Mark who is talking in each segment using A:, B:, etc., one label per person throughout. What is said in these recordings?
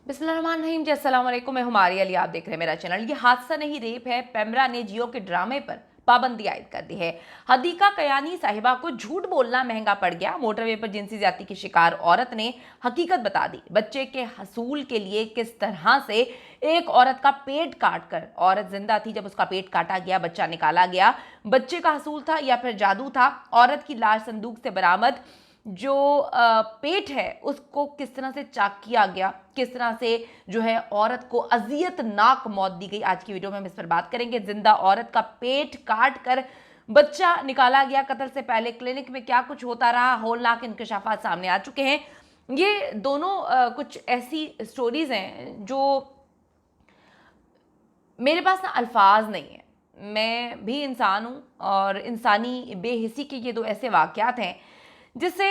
A: बिस्मिल्लाहिर्रहमानिर्रहीम जी, अस्सलाम वालेकुम। मैं हुमारी अली, आप देख रहे हैं मेरा चैनल। ये हादसा नहीं, रेप है। पेमरा ने जियो के ड्रामे पर पाबंदी आयद कर दी है। हदीका कयानी साहिबा को झूठ बोलना महंगा पड़ गया। मोटरवे पर जिनसी ज्यादती की शिकार औरत ने हकीकत बता दी। बच्चे के हसूल के लिए किस तरह से एक औरत का पेट काट कर, औरत जिंदा थी जब उसका पेट काटा गया, बच्चा निकाला गया, बच्चे का हसूल था या फिर जादू था। औरत की लाश संदूक से बरामद, जो पेट है उसको किस तरह से चाक किया गया, किस तरह से जो है औरत को अजियतनाक मौत दी गई। आज की वीडियो में हम इस पर बात करेंगे। जिंदा औरत का पेट काट कर बच्चा निकाला गया। कत्ल से पहले क्लिनिक में क्या कुछ होता रहा, होलनाक इंकशाफात सामने आ चुके हैं। ये दोनों कुछ ऐसी स्टोरीज हैं जो मेरे पास ना अल्फाज नहीं है। मैं भी इंसान हूँ और इंसानी बेहिसी के ये दो ऐसे वाक़यात हैं जिससे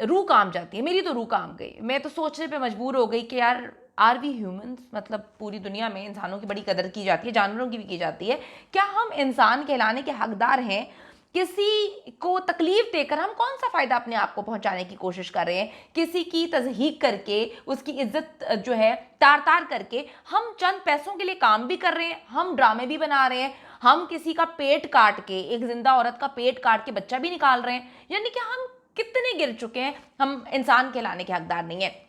A: रूह काम जाती है। मेरी तो रूह काम गई। मैं तो सोचने पे मजबूर हो गई कि यार, आर वी ह्यूमंस, मतलब पूरी दुनिया में इंसानों की बड़ी कदर की जाती है, जानवरों की भी की जाती है। क्या हम इंसान कहलाने के हकदार हैं? किसी को तकलीफ देकर हम कौन सा फ़ायदा अपने आप को पहुंचाने की कोशिश कर रहे हैं? किसी की तज़हीक करके, उसकी इज्जत जो है तार तार करके हम चंद पैसों के लिए काम भी कर रहे हैं, हम ड्रामे भी बना रहे हैं, हम किसी का पेट काट के, एक जिंदा औरत का पेट काट के बच्चा भी निकाल रहे हैं। यानी कि हम कितने गिर चुके हैं। हम इंसान कहलाने के हकदार नहीं है।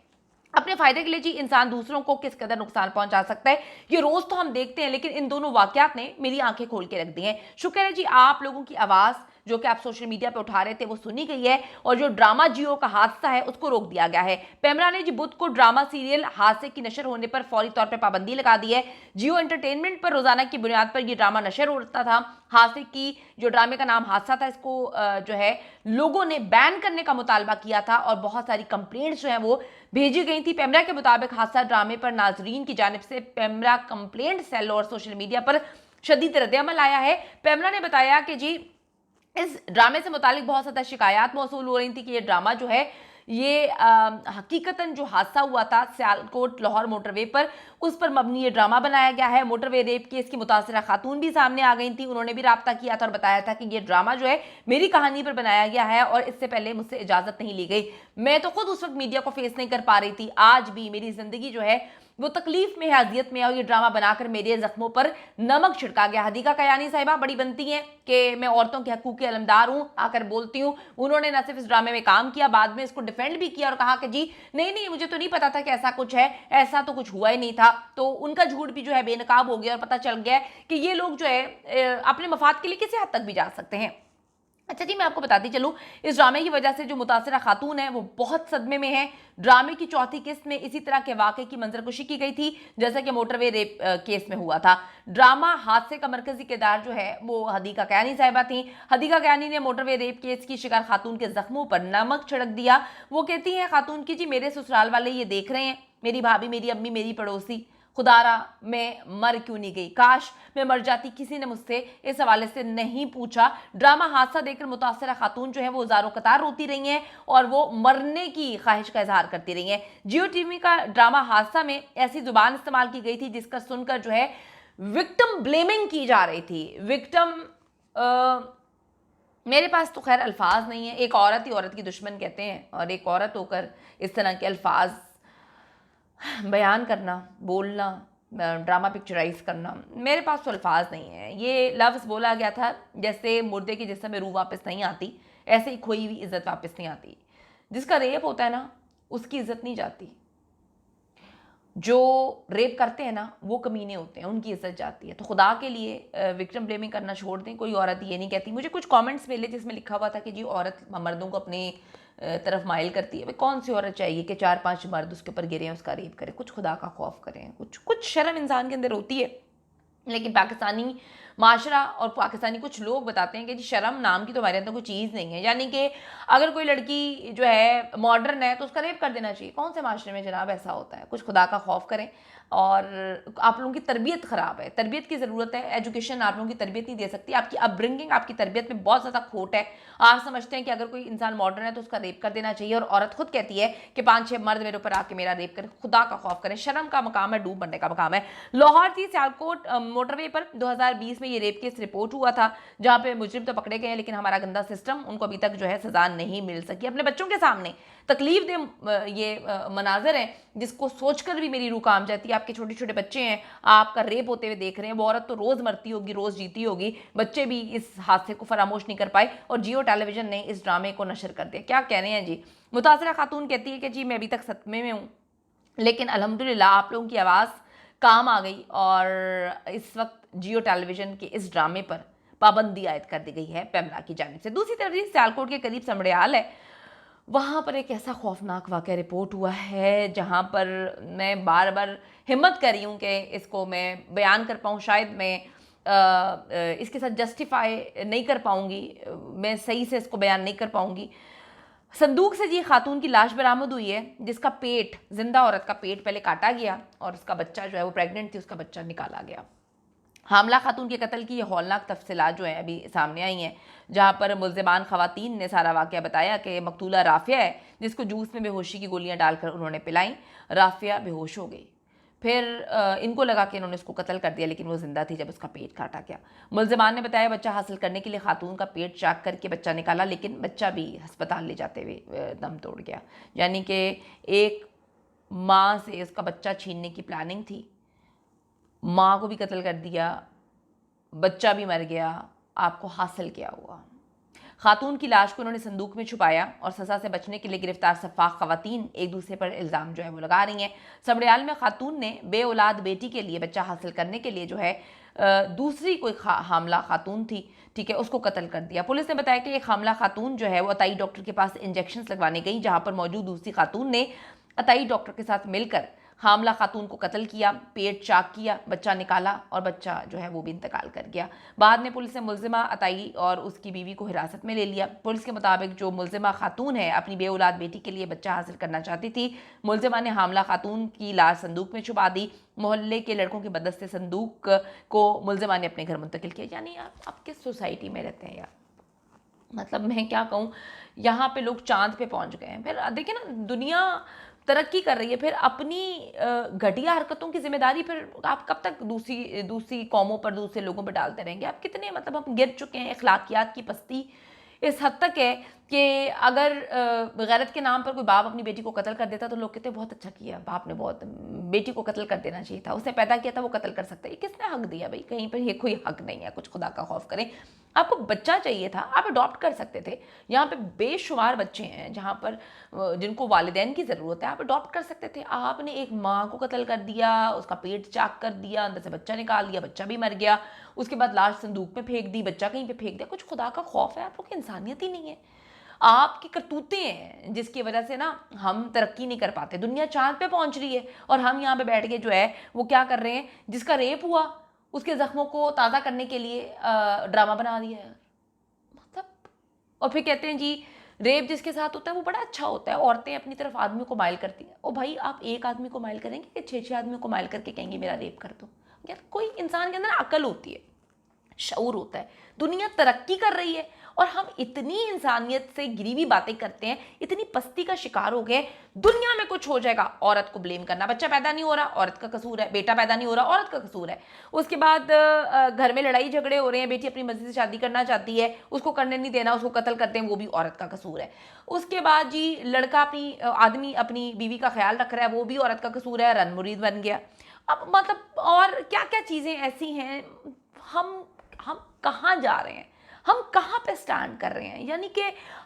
A: अपने फायदे के लिए जी इंसान दूसरों को किस कदर नुकसान पहुंचा सकता है, ये रोज तो हम देखते हैं, लेकिन इन दोनों वाकयात ने मेरी आंखें खोल के रख दी हैं। शुक्र है जी, आप लोगों की आवाज जो कि आप सोशल मीडिया पे उठा रहे थे वो सुनी गई है और जो ड्रामा जियो का हादसा है उसको रोक दिया गया है। पेमरा ने जी बुध को ड्रामा सीरियल हादसे की नशर होने पर फौरी तौर पर पाबंदी लगा दी है। जियो एंटरटेनमेंट पर रोजाना की बुनियाद पर यह ड्रामा नशर होता था। हादसे की जो ड्रामे का नाम हादसा था, इसको जो है लोगों ने बैन करने का मुतालबा किया था और बहुत सारी कंप्लेंट्स जो है वो भेजी गई थी। पेमरा के मुताबिक हादसा ड्रामे पर नाजरीन की जानिब से पेमरा कंप्लेंट सेल और सोशल मीडिया पर शदीद रद्द-ए-अमल आया है। पेमरा ने बताया कि जी इस ड्रामे से मुतालिक बहुत ज़्यादा शिकायत मौसूल हो रही थी कि ये ड्रामा जो है ये हकीकतन जो हादसा हुआ था सियालकोट लाहौर मोटरवे पर, उस पर मबनी ये ड्रामा बनाया गया है। मोटरवे रेप केस की मुतासरा खातून भी सामने आ गई थी। उन्होंने भी राब्ता किया था और बताया था कि ये ड्रामा जो है मेरी कहानी पर बनाया गया है और इससे पहले मुझसे इजाज़त नहीं ली गई। मैं तो खुद उस वक्त मीडिया को फेस नहीं कर पा रही थी। आज भी मेरी ज़िंदगी जो है वो तकलीफ में है, अजियत में है और ये ड्रामा बनाकर मेरे जख्मों पर नमक छिड़का गया। हदीका कयानी साहिबा बड़ी बनती हैं कि मैं औरतों के हकूक़ के अलमदार हूँ, आकर बोलती हूँ। उन्होंने न सिर्फ इस ड्रामे में काम किया, बाद में इसको डिफेंड भी किया और कहा कि जी नहीं नहीं, मुझे तो नहीं पता था कि ऐसा कुछ है, ऐसा तो कुछ हुआ ही नहीं था। तो उनका झूठ भी जो है बेनकाब हो गया और पता चल गया कि ये लोग जो है अपने मफाद के लिए किसी हद तक भी जा सकते हैं। अच्छा जी, मैं आपको बताती चलूँ, इस ड्रामे की वजह से जो मुतासरा खातून है वो बहुत सदमे में है। ड्रामे की चौथी किस्त में इसी तरह के वाक़े की मंजरकुशी की गई थी जैसा कि मोटरवे रेप केस में हुआ था। ड्रामा हादसे का मरकजी किरदार जो है वो हदीका कयानी साहिबा थी। हदीका कयानी ने मोटरवे रेप केस की शिकार खातून के जख्मों पर नमक छिड़क दिया। वो कहती हैं खातून की, जी मेरे ससुराल वाले ये देख रहे हैं, मेरी भाभी, मेरी अम्मी, मेरी पड़ोसी, खुदारा मैं मर क्यों नहीं गई, काश मैं मर जाती, किसी ने मुझसे इस हवाले से नहीं पूछा। ड्रामा हादसा देखकर मुतासरा खातून जो है वो ज़ारो कतार रोती रही हैं और वो मरने की ख्वाहिश का इजहार करती रही हैं। जियो टीवी का ड्रामा हादसा में ऐसी जुबान इस्तेमाल की गई थी जिसका सुनकर जो है विक्टिम ब्लेमिंग की जा रही थी। विक्टिम मेरे पास तो खैर अल्फाज नहीं है। एक औरत ही औरत की दुश्मन कहते हैं और एक औरत होकर इस तरह के अल्फाज बयान करना, बोलना, ड्रामा पिक्चराइज करना, मेरे पास तो अल्फाज नहीं है। ये लफ्ज़ बोला गया था जैसे मुर्दे के जिस्म में रूह वापस नहीं आती, ऐसे ही खोई हुई इज्जत वापस नहीं आती। जिसका रेप होता है ना, उसकी इज्जत नहीं जाती। जो रेप करते हैं ना वो कमीने होते हैं, उनकी इज्जत जाती है। तो खुदा के लिए विक्टिम ब्लेमिंग करना छोड़ दें। कोई औरत ये नहीं कहती। मुझे कुछ कमेंट्स मिले जिसमें लिखा हुआ था कि जी औरत मर्दों को अपने तरफ माइल करती है। भाई कौन सी औरत चाहिए कि 4-5 मर्द उसके ऊपर गिरे, उसका रेप करें? कुछ खुदा का खौफ करें, कुछ शर्म इंसान के अंदर होती है। लेकिन पाकिस्तानी माशरा और पाकिस्तानी कुछ लोग बताते हैं कि जी शर्म नाम की तो हमारे अंदर कोई चीज़ नहीं है। यानी कि अगर कोई लड़की जो है मॉडर्न है तो उसका रेप कर देना चाहिए। कौन से माशरे में जनाब ऐसा होता है? कुछ खुदा का खौफ करें। और आप लोगों की तरबियत ख़राब है, तरबियत की ज़रूरत है। एजुकेशन आप लोगों की तरबियत नहीं दे सकती। आपकी अपब्रिंगिंग, आपकी तरबियत में बहुत ज़्यादा खोट है। आप समझते हैं कि अगर कोई इंसान मॉडर्न है तो उसका रेप कर देना चाहिए और औरत खुद कहती है कि 5-6 मर्द मेरे ऊपर आके मेरा रेप करें। खुदा का खौफ करें। शर्म का मकाम है, डूब बनने का मकाम है। लाहौर थी सियालकोट मोटरवे पर 2020 में में ये रेप केस रिपोर्ट हुआ था, जहाँ पे मुजरिम तो पकड़े गए हैं लेकिन हमारा गंदा सिस्टम उनको अभी तक जो है सज़ा नहीं मिल सकी। अपने बच्चों के सामने तकलीफ दे ये मनाजर हैं जिसको सोचकर भी मेरी रूह काम जाती है। आपके छोटे छोटे बच्चे हैं, आपका रेप होते हुए देख रहे हैं। वो औरत तो रोज़ मरती होगी, रोज़ जीती होगी, बच्चे भी इस हादसे को फरामोश नहीं कर पाए और जियो टेलीविज़न ने इस ड्रामे को नशर कर दिया। क्या कह रहे हैं जी। मुतासरा खातून कहती है कि जी मैं अभी तक सदमे में हूँ, लेकिन अल्हम्दुलिल्लाह आप लोगों की आवाज़ काम आ गई और इस वक्त जियो टेलीविज़न के इस ड्रामे पर पाबंदी आयद कर दी गई है पैमला की जानिब से। दूसरी तरफ जी सियालकोट के करीब समड़ियाल है, वहाँ पर एक ऐसा खौफनाक वाक़या रिपोर्ट हुआ है जहाँ पर मैं बार बार हिम्मत कर रही हूँ कि इसको मैं बयान कर पाऊँ। शायद मैं इसके साथ जस्टिफाई नहीं कर पाऊँगी, मैं सही से इसको बयान नहीं कर पाऊँगी। संदूक से जी खातून की लाश बरामद हुई है जिसका पेट, जिंदा औरत का पेट पहले काटा गया और उसका बच्चा जो है वो प्रेग्नेंट थी, उसका बच्चा निकाला गया। हामला खातून के कत्ल की ये हौलनाक तफसीलात जो है अभी सामने आई हैं, जहाँ पर मुल्ज़िमान ख़वातीन ने सारा वाक़या बताया कि मकतूला राफ़िया है जिसको जूस में बेहोशी की गोलियां डालकर उन्होंने पिलाई। राफ़िया बेहोश हो गई, फिर इनको लगा कि इन्होंने उसको कत्ल कर दिया, लेकिन वो ज़िंदा थी जब उसका पेट काटा गया। मुल्ज़िमान ने बताया बच्चा हासिल करने के लिए खातून का पेट चाक करके बच्चा निकाला, लेकिन बच्चा भी अस्पताल ले जाते हुए दम तोड़ गया। यानी कि एक माँ से उसका बच्चा छीनने की प्लानिंग थी, माँ को भी कत्ल कर दिया, बच्चा भी मर गया, आपको हासिल क्या हुआ। खातून की लाश को उन्होंने संदूक में छुपाया और सज़ा से बचने के लिए गिरफ्तार सफ़ाक ख़वातीन एक दूसरे पर इल्ज़ाम जो है वो लगा रही हैं। समड़ियाल में खातून ने बे औलाद बेटी के लिए बच्चा हासिल करने के लिए जो है दूसरी कोई हामला खातून थी, ठीक है, उसको कत्ल कर दिया। पुलिस ने बताया कि एक हामला खातून जो है वो अताई डॉक्टर के पास इंजेक्शन लगवाने गई, जहाँ पर मौजूद दूसरी खातून ने अताई डॉक्टर के साथ मिलकर हामला खातून को कत्ल किया, पेट चाक किया, बच्चा निकाला और बच्चा जो है वो भी इंतकाल कर गया। बाद में पुलिस ने मुल्जिमा अताई और उसकी बीवी को हिरासत में ले लिया। पुलिस के मुताबिक जो मुल्जिमा खातून है अपनी बे औलाद बेटी के लिए बच्चा हासिल करना चाहती थी। मुल्जिमा ने हामला खातून की लाश संदूक में छुपा दी। मोहल्ले के लड़कों के मदद से संदूक को मुल्जिमा ने अपने घर मुंतकिल किया। यानी आप किस सोसाइटी में रहते हैं यार, मतलब मैं क्या कहूँ, यहाँ पे लोग चांद पे पहुँच गए हैं। फिर देखिए ना, दुनिया तरक्की कर रही है, फिर अपनी घटिया हरकतों की जिम्मेदारी फिर आप कब तक दूसरी कौमों पर, दूसरे लोगों पर डालते रहेंगे। आप कितने, मतलब हम गिर चुके हैं। अखलाकियात की पस्ती इस हद तक है कि अगर गैरत के नाम पर कोई बाप अपनी बेटी को कत्ल कर देता तो लोग कहते बहुत अच्छा किया, बाप ने बहुत, बेटी को कत्ल कर देना चाहिए था, उसने पैदा किया था वो कत्ल कर सकता है। ये किसने हक दिया भाई, कहीं पर ये कोई हक नहीं है। कुछ खुदा का खौफ करें। आपको बच्चा चाहिए था, आप अडॉप्ट कर सकते थे। यहाँ पे बेशुमार बच्चे हैं जहाँ पर जिनको वालिदैन की ज़रूरत है, आप अडॉप्ट कर सकते थे। आपने एक माँ को कत्ल कर दिया, उसका पेट चाक कर दिया, अंदर से बच्चा निकाल दिया, बच्चा भी मर गया, उसके बाद लाश संदूक में फेंक दी, बच्चा कहीं पे फेंक दिया। कुछ खुदा का खौफ है? आप लोग की इंसानियत ही नहीं है। आपकी करतूतें हैं जिसकी वजह से ना हम तरक्की नहीं कर पाते। दुनिया चांद पे पहुंच रही है और हम यहाँ पे बैठ के जो है वो क्या कर रहे हैं, जिसका रेप हुआ उसके जख्मों को ताज़ा करने के लिए ड्रामा बना दिया है, मतलब। और फिर कहते हैं जी रेप जिसके साथ होता है वो बड़ा अच्छा होता है, औरतें अपनी तरफ आदमी को माइल करती हैं। ओ भाई, आप एक आदमी को माइल करेंगे कि 6-6 आदमी को माइल करके कहेंगे मेरा रेप कर दो? यार कोई इंसान के अंदर अकल होती है, शऊर होता है। दुनिया तरक्की कर रही है और हम इतनी इंसानियत से गिरी हुई बातें करते हैं, इतनी पस्ती का शिकार हो गए। दुनिया में कुछ हो जाएगा, औरत को ब्लेम करना, बच्चा पैदा नहीं हो रहा औरत का कसूर है, बेटा पैदा नहीं हो रहा औरत का कसूर है। उसके बाद घर में लड़ाई झगड़े हो रहे हैं, बेटी अपनी मर्जी से शादी करना चाहती है, उसको करने नहीं देना, उसको कत्ल करते हैं, वो भी औरत का कसूर है। उसके बाद जी लड़का आदमी अपनी बीवी का ख्याल रख रहा है, वो भी औरत का कसूर है, रन मुरीद बन गया। अब मतलब और क्या क्या चीज़ें ऐसी हैं। हम कहाँ जा रहे हैं, हम कहाँ पे स्टैंड कर रहे हैं? यानी कि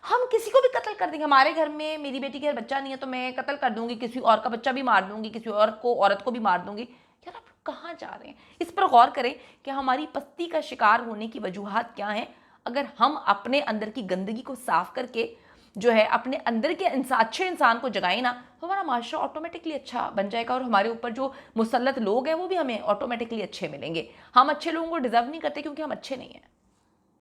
A: हम किसी को भी कत्ल कर देंगे। हमारे घर में मेरी बेटी के घर बच्चा नहीं है तो मैं कत्ल कर दूंगी, किसी और का बच्चा भी मार दूंगी, किसी और को, औरत को भी मार दूंगी। यार आप कहाँ जा रहे हैं? इस पर गौर करें कि हमारी पस्ती का शिकार होने की वजूहात क्या हैं। अगर हम अपने अंदर की गंदगी को साफ करके जो है अपने अंदर के अच्छे इंसान को जगाएं ना, तो हमारा माशरा ऑटोमेटिकली अच्छा बन जाएगा और हमारे ऊपर जो मुसल्लत लोग हैं वो भी हमें ऑटोमेटिकली अच्छे मिलेंगे। हम अच्छे लोगों को डिजर्व नहीं करते क्योंकि हम अच्छे नहीं हैं।